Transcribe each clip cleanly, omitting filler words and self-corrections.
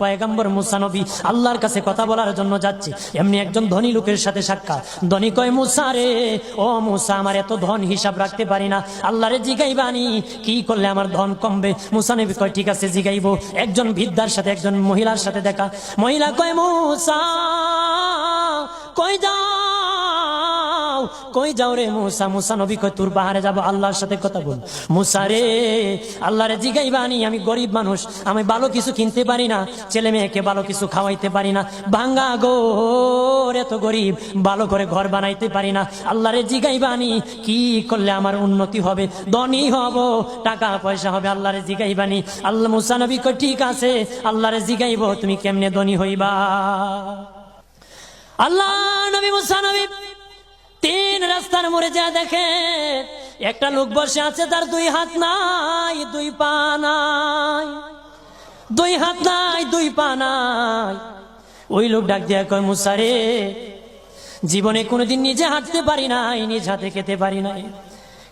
পয়গম্বর মুসা নবী আল্লাহর কাছে কথা বলার জন্য যাচ্ছে, এমনি একজন ধনী লোকের সাথে সাক্ষাৎ। ধনী কয়, মুসা রে, ও মুসা, আমার এত ধন হিসাব রাখতে পারি না, আল্লাহরে জিগাইবানি কি করলে আমার ধন কমবে? মুসা নবী কয়, ঠিক আছে জিগাইবো। একজন বৃদ্ধার সাথে একজন মহিলার সাথে দেখা। মহিলা কয়, মুসা কই যাও, কই যাও রে মুসা? মুসা নবী কয়, তোর বাহারে যাবো, আল্লাহর সাথে কথা বল। মুসা রে, আল্লাহরে জিগাইবানি, আমি গরিব মানুষ, আমি ভালো কিছু কিনতে পারি না, ছেলে মেয়েকে ভালো কিছু খাওয়াইতে পারি না, ভাঙ্গা ঘর, এত গরিব, ভালো করে ঘর বানাইতে পারি না, আল্লাহরে জিগাইবানি কি করলে আমার উন্নতি হবে, ধনী হব, টাকা পয়সা হবে, আল্লাহরে জিগাইবানি। আল্লাহ মুসা নবী কয়, ঠিক আছে, আল্লাহরে জিগাইব, তুমি কেমনে ধনী হইবা? আল্লাহ নবী মুসা নবী তিন রাস্তার মোড়ে যা দেখে একটা লোক বসে আছে, তার দুই হাত নাই, দুই পা নাই, দুই হাত নাই, দুই পা নাই। ওই লোক ডাক দিয়া কয়, মুসা রে, জীবনে কোনোদিন নিজে হাঁটতে পারি নাই, নিজ হাতে খেতে পারি নাই,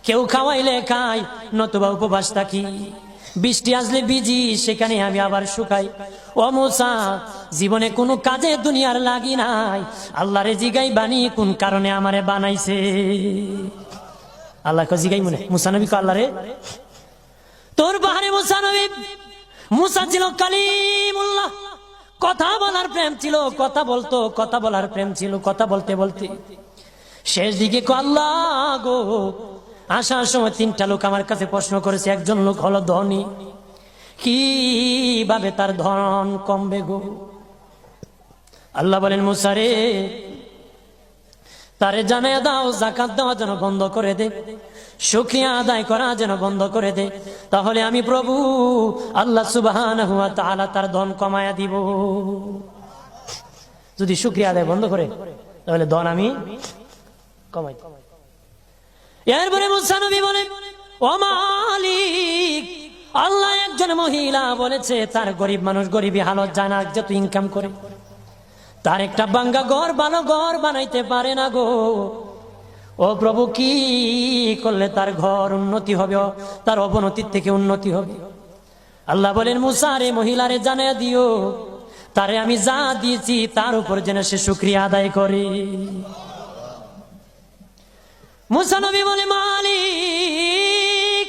কেউ খাওয়াইলে খাই, নতুবা উপবাস থাকি, বৃষ্টি আসলে ভিজি, সেখানে আমি আবার শুকাই। ও মুসা, জীবনে কোনো কাজে দুনিয়ার লাগি নাই, আল্লাহরে জিগাই বানি কোন কারণে আমারে বানাইছে? আল্লাহ জিগাই মনে মুসা নবী আল্লাহরে, তোর বাহারে মুসা নবী, মুসা ছিল কালিমুল্লাহ, কথা বলার প্রেম ছিল, কথা বলতো, কথা বলার প্রেম ছিল, কথা বলতে বলতে শেষ দিকে আল্লাহ গো, আসার সময় তিনটা লোক আমার কাছে প্রশ্ন করেছে, একজন লোক হলো ধনী, কিভাবে তার ধন কমবে গো? আল্লাহ বলেন, মুসা রে, তারে জানাইয়া দাও যাকাত দেওয়া যেন বন্ধ করে দে, শুকরিয়া আদায় করা যেন বন্ধ করে দে, তাহলে আমি প্রভু আল্লাহ সুবহানাহু ওয়া তাআলা তার ধন কমায়া দিব। যদি শুকরিয়া আদায় বন্ধ করে, তাহলে ধন আমি কমাই। এরপরে মুসা নবী বলে, ও মালিক, আল্লাহ একজন মহিলা বলেছে তার গরিব মানুষ গরিবী হালত জানা যত ইনকাম করে, তার একটা ভাঙ্গা ঘর, ভালো ঘর বানাইতে পারে না গো। ও প্রভু, কি করলে তার ঘর উন্নতি হবে, তার অবনতির থেকে উন্নতি হবে? আল্লাহ বলেন, মুসা রে, মহিলারে জানাইয়া দিও, তারে আমি যা দিয়েছি তার উপর যেন সে শুকরিয়া আদায় করে। মুসা নবী বলে, মালিক,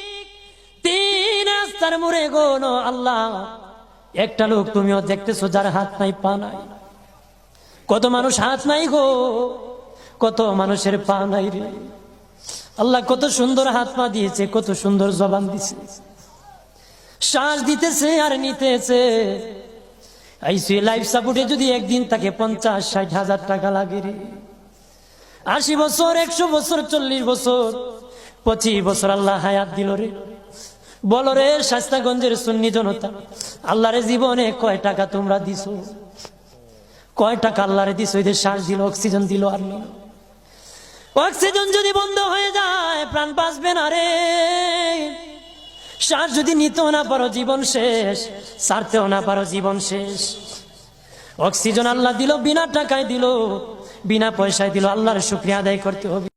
তিন রাস্তার মোড়ে গো আল্লাহ, একটা লোক তুমিও দেখতেছো যার হাত নাই পা নাই। কত মানুষ হাত নাই গো, কত মানুষের পা নাই রে। আল্লাহ কত সুন্দর হাত পা দিয়েছে, কত সুন্দর জবান দিছে, শ্বাস দিতেছে আর নিতেছে। আইসিইউ লাইফ সাপোর্টে যদি একদিন তাকে 50-60 হাজার টাকা লাগে রে। 80 বছর, 100 বছর, 40 বছর, 25 বছর আল্লাহ হায়াত দিল রে। বলো রে শাস্তাগঞ্জের সুন্নি জনতা, আল্লাহরে জীবনে কয় টাকা তোমরা দিছো? কয় টাকা আল্লাহরে দিছো? এদের শ্বাস দিল, অক্সিজেন দিল আর নিল। অক্সিজেন যদি বন্ধ হয়ে যায় প্রাণ বাঁচবে না রে। শ্বাস যদি নিতেও না পারো জীবন শেষ, ছাড়তেও না পারো জীবন শেষ। অক্সিজেন আল্লাহ দিল, বিনা টাকায় দিল, বিনা পয়সায় দিল, আল্লাহর শুকরিয়া আদায় করতে হবে।